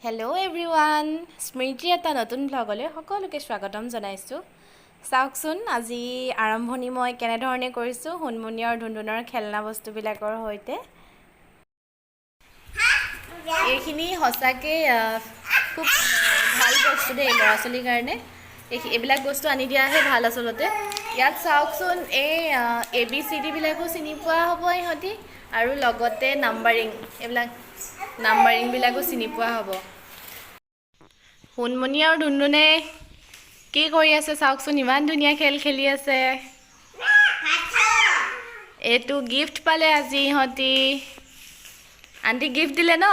Hello' everyone, স্মৃতিৰ এটা নতুন ভ্লগলৈ সকলোকে স্বাগতম জনাইছোঁ। চাওকচোন আজি আৰম্ভণি মই কেনেধৰণে কৰিছোঁ হুনমুনি আৰু ধুনধুনৰ খেলনা বস্তুবিলাকৰ সৈতে। এইখিনি সঁচাকৈ খুব ভাল বস্তু দেই ল'ৰা ছোৱালীৰ কাৰণে। এইবিলাক বস্তু আনি দিয়াহে ভাল আচলতে। ইয়াত চাওকচোন এই ABCD বিলাকো চিনি পোৱা হ'ব ইহঁতি, আৰু লগতে নাম্বাৰিংবিলাকো চিনি পোৱা হ'ব। হুনমুনি আৰু ধুনধুনে কি কৰি আছে চাওকচোন, ইমান ধুনীয়া খেল খেলি আছে। এইটো গিফ্ট পালে আজি ইহঁতি, আণ্টি গিফ্ট দিলে ন,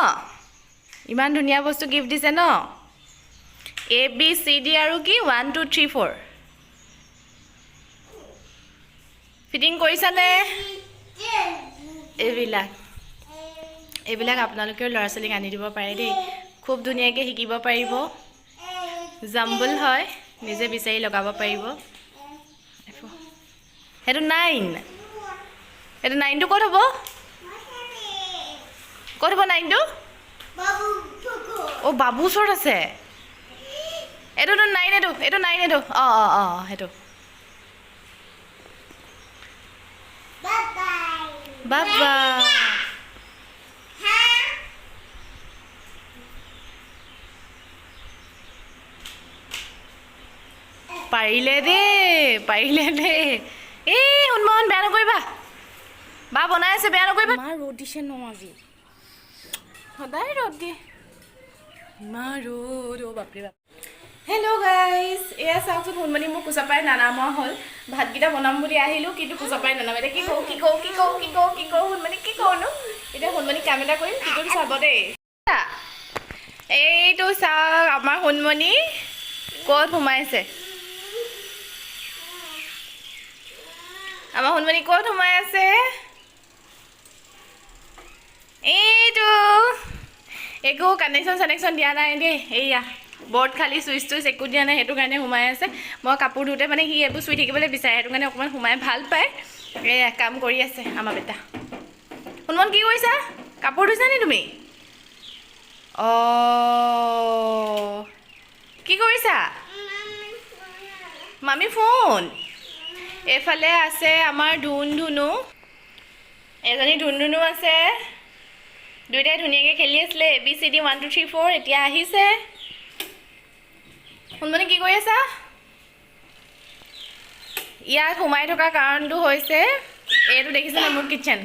ইমান ধুনীয়া বস্তু গিফ্ট দিছে ন। ABCD আৰু কি 1 2 3 4 ফিটিং কৰিছানে? এইবিলাক আপোনালোকেও ল'ৰা ছোৱালীক আনি দিব পাৰে দেই, খুব ধুনীয়াকৈ শিকিব পাৰিব। জাম্বল হয়, নিজে বিচাৰি লগাব পাৰিব। সেইটো 9, সেইটো 9টো ক'ত হ'ব? ক'ত হ'ব 9টো? অ' বাবু ওচৰত আছে। এইটোতো 9, এইটো 9 এইটো। অঁ সেইটো। বাবা পাৰিলে দেই। এই হুনমোহন বেয়া নকৰিবা, বা বনাই আছে, বেয়া নকৰিবা। ইমান ৰ'দ দিছে ন আজি, সদায় ৰ'দ দিয়ে, ইমান ৰ'দ। অ' বাপৰে বাপ। হেল্ল' গাইজ, এয়া চাওকচোন হুনমনি মোক কোচাপাই নানামা হ'ল। ভাতকেইটা বনাম বুলি আহিলোঁ, কিন্তু কোচাপাই নানামে। এতিয়া কি কৰোঁ হুনমনি, কি কৰোঁনো? এতিয়া হুনমনিক কাম এটা কৰিম, কিন্তু চাব দেই। এইটো চাওক আমাৰ হুনমনি ক'ত সোমাইছে। আমাৰ হুনমনি ক'ত সোমাই আছে? এইটো একো কানেকশ্যন দিয়া নাই দেই। এইয়া বৰ্ড খালী, চুইচ একো দিয়া নাই, সেইটো কাৰণে সোমাই আছে। মই কাপোৰ ধুওঁতে মানে সি এইবোৰ চুই থাকিবলৈ বিচাৰে, সেইটো কাৰণে অকণমান সোমাই ভাল পায়। এয়া কাম কৰি আছে আমাৰ বেটা। হুনমন কি কৰিছা? কাপোৰ ধুইছা নি তুমি? অঁ কি কৰিছা? মামী ফোন। এইফালে আছে আমাৰ ধুনু, এজনী ধুনু আছে। দুয়োটাই ধুনীয়াকৈ খেলি আছিলে ABCD 1 2 3 4। এতিয়া আহিছে। হুনমনি কি কৰি আছা? ইয়াত সোমাই থকা কাৰণটো হৈছে এইটো দেখিছেনে, মোৰ কিটচেন।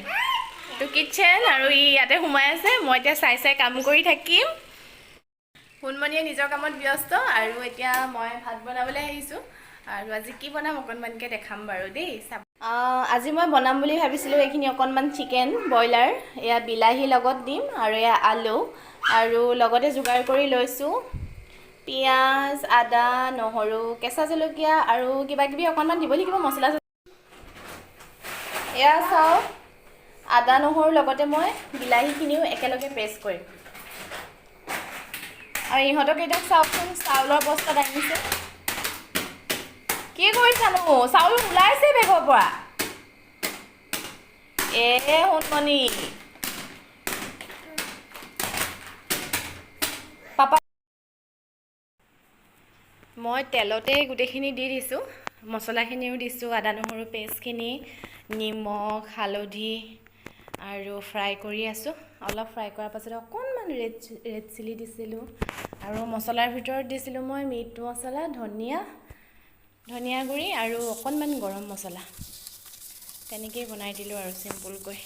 এইটো কিটচেন আৰু ইয়াতে সোমাই আছে। মই এতিয়া চাই কাম কৰি থাকিম। হুনমনিয়ে নিজৰ কামত ব্যস্ত, আৰু এতিয়া মই ভাত বনাবলৈ আহিছোঁ। আৰু আজি কি বনাম অকণমানকৈ দেখাম বাৰু দেই। আজি মই বনাম বুলি ভাবিছিলোঁ এইখিনি অকণমান চিকেন ব্ৰইলাৰ, এয়া বিলাহীৰ লগত দিম, আৰু এয়া আলু, আৰু লগতে যোগাৰ কৰি লৈছোঁ পিঁয়াজ, আদা, নহৰু, কেঁচা জলকীয়া, আৰু কিবাকিবি অকণমান দিব লাগিব মছলা। এয়া চাওক, আদা নহৰুৰ লগতে মই বিলাহীখিনিও একেলগে পেষ্ট কৰিম। আৰু ইহঁতক এতিয়া চাওকচোন, চাউলৰ বস্তা দাঙিছে। কি কৰিছানো? চাউল ওলাইছে বেগৰ পৰা। হুনমনি পাপা, মই তেলতে গোটেইখিনি দি দিছোঁ, মছলাখিনিও দিছোঁ, আদা নহৰু পেষ্টখিনি, নিমখ, হালধি, আৰু ফ্ৰাই কৰি আছোঁ। অলপ ফ্ৰাই কৰাৰ পাছত অকণমান ৰেড চিলি দিছিলোঁ, আৰু মছলাৰ ভিতৰত দিছিলোঁ মই মিট মছলা, ধনিয়া গুড়ি, আৰু অকণমান গৰম মছলা। তেনেকেই বনাই দিলোঁ আৰু চিম্পুলকৈ।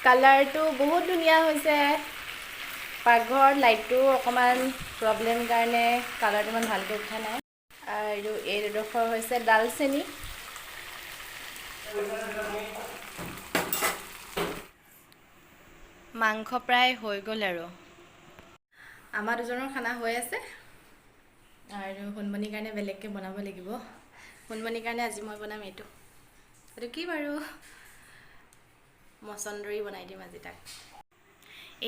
কালাৰটো বহুত ধুনীয়া হৈছে। পাকঘৰত লাইটটো অকণমান প্ৰব্লেম কাৰণে কালাৰটো ইমান ভালকৈ উঠা নাই। আৰু এইডোখৰ হৈছে ডালচেনি। মাংস প্ৰায় হৈ গ'ল, আৰু আমাৰ দুজনৰ খানা হৈ আছে। আৰু হুনমনিৰ কাৰণে বেলেগকৈ বনাব লাগিব। হুনমনিৰ কাৰণে আজি মই বনাম এইটো কি বাৰু, মচন্দৰী বনাই দিম আজি তাক।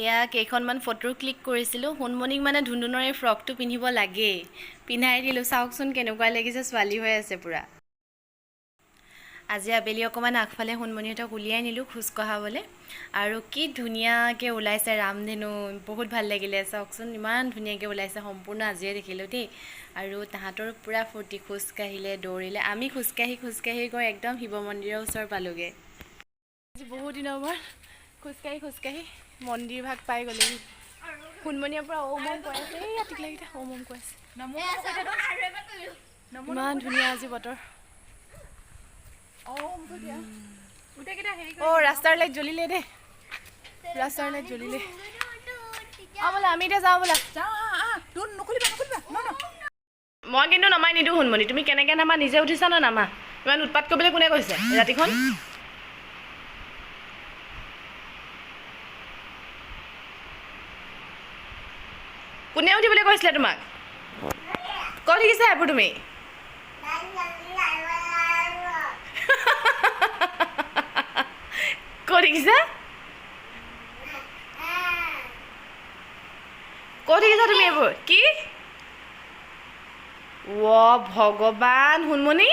এয়া কেইখনমান ফটো ক্লিক কৰিছিলোঁ। হুনমনিক মানে ধুনধুনৰ এই ফ্ৰকটো পিন্ধিব লাগেই, পিন্ধাই দিলোঁ। চাওকচোন কেনেকুৱা লাগিছে, ছোৱালী হৈ আছে পূৰা। আজি আবেলি অকণমান আগফালে সোণমণিহঁতক উলিয়াই নিলোঁ খোজ কঢ়াবলৈ আৰু কি ধুনীয়াকৈ ওলাইছে ৰামধেনু বহুত ভাল লাগিলে চাওকচোন ইমান ধুনীয়াকৈ ওলাইছে সম্পূৰ্ণ আজিয়ে দেখিলোঁ দেই আৰু তাহাঁতৰ পূৰা ফূৰ্তি খোজকাঢ়িলে দৌৰিলে আমি খোজকাঢ়ি গৈ একদম শিৱ মন্দিৰৰ ওচৰ পালোঁগৈ আজি বহুত দিনৰ মূৰত খোজকাঢ়ি মন্দিৰ ভাগ পাই গ'লেহি সোণমণিৰ পৰা ওম কৈ আছে এই ৰাতিলৈকে ওম কৈ আছে ইমান ধুনীয়া আজি বতৰ ৰাস্তাৰ লাইট জ্বলিলে দেই ৰাস্তাৰ লাইট জ্বলিলে বোলা আমি এতিয়া যাওঁ বোলা মই কিন্তু নমাই নিদিওঁ সোণমণি তুমি কেনেকৈ নামা নিজে উঠিছা ন নামা ইমান উৎপাত কৰিবলৈ কোনে কৈছে ৰাতিখন কোনে উঠিবলৈ কৈছিলে তোমাক ক'ত শিকিছা এইবোৰ তুমি ক'ত শিকিছা ক'ত শিকিছা তুমি এইবোৰ কি ভগৱান সোণমণি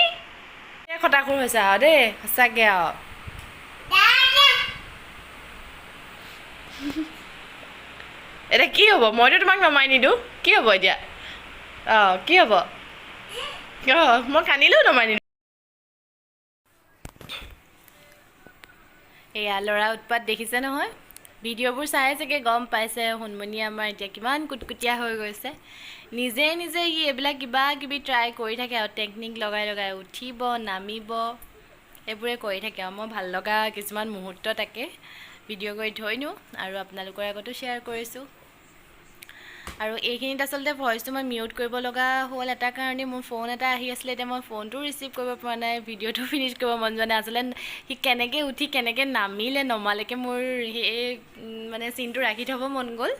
খটাখুৰ হৈছে আৰু দেই সঁচাকৈ আৰু এতিয়া কি হ'ব মইতো তোমাক নমাই নিদিওঁ কি হ'ব এতিয়া কি হ'ব মই কান্দিলেও নমাই নিদিওঁ এয়া ল'ৰা উৎপাত দেখিছে নহয় ভিডিঅ'বোৰ চাই চাগে গম পাইছে সোণমণি আমাৰ এতিয়া কিমান কুটকুটীয়া হৈ গৈছে নিজে ই এইবিলাক কিবা কিবি ট্ৰাই কৰি থাকে আৰু টেকনিক লগাই উঠিব নামিব এইবোৰে কৰি থাকে আৰু মই ভাল লগা কিছুমান মুহূৰ্ত তাকে ভিডিঅ' কৰি থৈ নিওঁ আৰু আপোনালোকৰ আগতো শ্বেয়াৰ কৰিছোঁ আৰু এইখিনিত আচলতে ভইচটো মই মিউট কৰিব লগা হ'ল এটা কাৰণে মোৰ ফোন এটা আহি আছিলে এতিয়া মই ফোনটো ৰিচিভ কৰিব পৰা নাই ভিডিঅ'টো ফিনিছ কৰিব মন যোৱা নাই আচলতে সি কেনেকৈ উঠি কেনেকৈ নামিলে নমালৈকে মোৰ সেই মানে চিনটো ৰাখি থ'ব মন গ'ল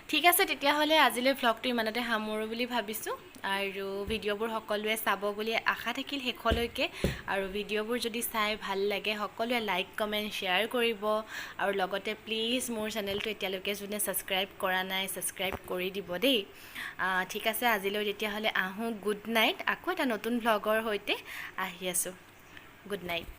ঠিক আছে তেতিয়াহ'লে আজিলৈ ভ্লগটো ইমানতে সামৰোঁ বুলি ভাবিছোঁ আৰু ভিডিঅ'বোৰ সকলোৱে চাব বুলি আশা থাকিল শেষলৈকে আৰু ভিডিঅ'বোৰ যদি চাই ভাল লাগে সকলোৱে লাইক কমেণ্ট শ্বেয়াৰ কৰিব আৰু লগতে প্লিজ মোৰ চেনেলটো এতিয়ালৈকে যোনে ছাবস্ক্ৰাইব কৰা নাই ছাবস্ক্ৰাইব কৰি দিব দেই ঠিক আছে আজিলৈ তেতিয়াহ'লে আহোঁ গুড নাইট আকৌ এটা নতুন ভ্লগৰ সৈতে আহি আছোঁ গুড নাইট